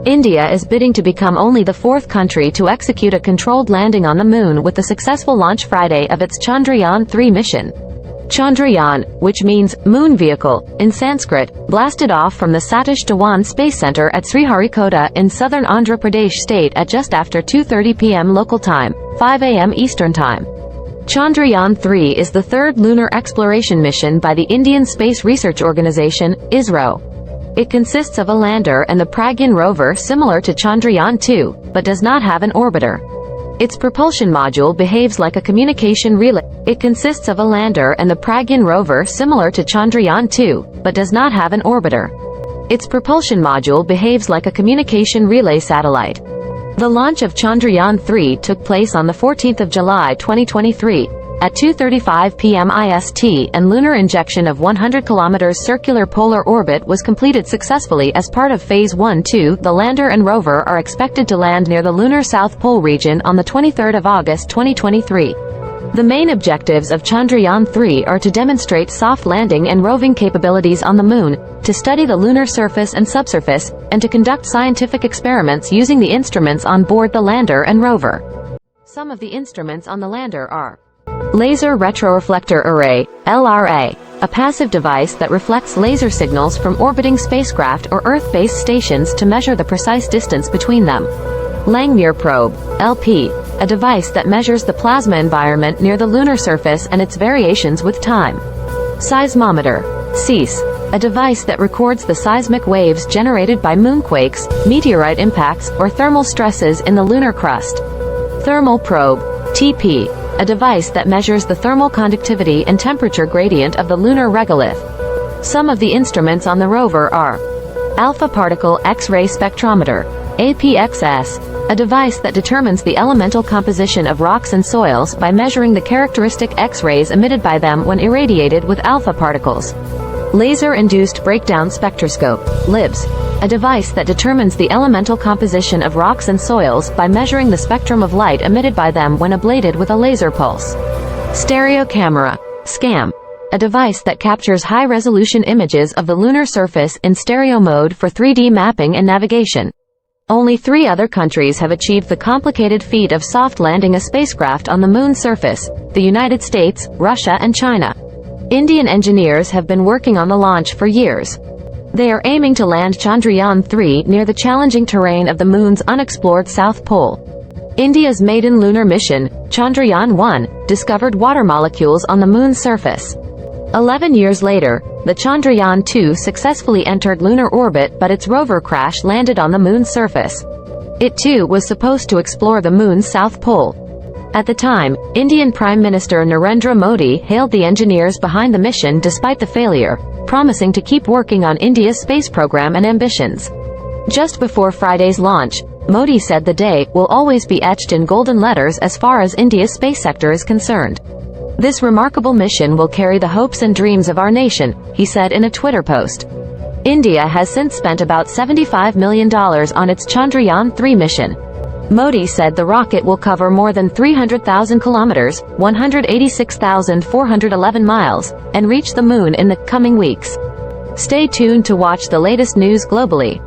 India is bidding to become only the fourth country to execute a controlled landing on the moon with the successful launch Friday of its Chandrayaan-3 mission. Chandrayaan, which means moon vehicle in Sanskrit, blasted off from the Satish Dhawan Space Center at Sriharikota in southern Andhra Pradesh state at just after 2:30 p.m. local time, 5 a.m. Eastern Time. Chandrayaan-3 is the third lunar exploration mission by the Indian Space Research Organization, ISRO. It consists of a lander and the Pragyan rover similar to Chandrayaan-2, but does not have an orbiter. Its propulsion module behaves like a communication relay. It consists of a lander and the Pragyan rover similar to Chandrayaan-2, but does not have an orbiter. Its propulsion module behaves like a communication relay satellite. The launch of Chandrayaan-3 took place on the 14th of July 2023 at 2:35 p.m. IST, and lunar injection of 100 km circular polar orbit was completed successfully as part of Phase 1-2. The lander and rover are expected to land near the lunar South Pole region on the 23rd of August 2023. The main objectives of Chandrayaan-3 are to demonstrate soft landing and roving capabilities on the moon, to study the lunar surface and subsurface, and to conduct scientific experiments using the instruments on board the lander and rover. Some of the instruments on the lander are Laser Retroreflector Array, LRA, a passive device that reflects laser signals from orbiting spacecraft or Earth-based stations to measure the precise distance between them. Langmuir Probe, LP, a device that measures the plasma environment near the lunar surface and its variations with time. Seismometer, SEIS, a device that records the seismic waves generated by moonquakes, meteorite impacts, or thermal stresses in the lunar crust. Thermal Probe, TP, a device that measures the thermal conductivity and temperature gradient of the lunar regolith. Some of the instruments on the rover are Alpha Particle X-ray Spectrometer, APXS, a device that determines the elemental composition of rocks and soils by measuring the characteristic X-rays emitted by them when irradiated with alpha particles. Laser-Induced Breakdown Spectroscope, LIBS, a device that determines the elemental composition of rocks and soils by measuring the spectrum of light emitted by them when ablated with a laser pulse. Stereo Camera, SCAM, a device that captures high-resolution images of the lunar surface in stereo mode for 3D mapping and navigation. Only 3 other countries have achieved the complicated feat of soft landing a spacecraft on the moon's surface: the United States, Russia and China. Indian engineers have been working on the launch for years. They are aiming to land Chandrayaan-3 near the challenging terrain of the moon's unexplored South Pole. India's maiden lunar mission, Chandrayaan-1, discovered water molecules on the moon's surface. 11 years later, the Chandrayaan-2 successfully entered lunar orbit, but its rover crash landed on the moon's surface. It too was supposed to explore the moon's South Pole. At the time, Indian Prime Minister Narendra Modi hailed the engineers behind the mission despite the failure, promising to keep working on India's space program and ambitions. Just before Friday's launch, Modi said the day will always be etched in golden letters as far as India's space sector is concerned. This remarkable mission will carry the hopes and dreams of our nation, he said in a Twitter post. India has since spent about $75 million on its Chandrayaan-3 mission. Modi said the rocket will cover more than 300,000 kilometers, 186,411 miles, and reach the moon in the coming weeks. Stay tuned to watch the latest news globally.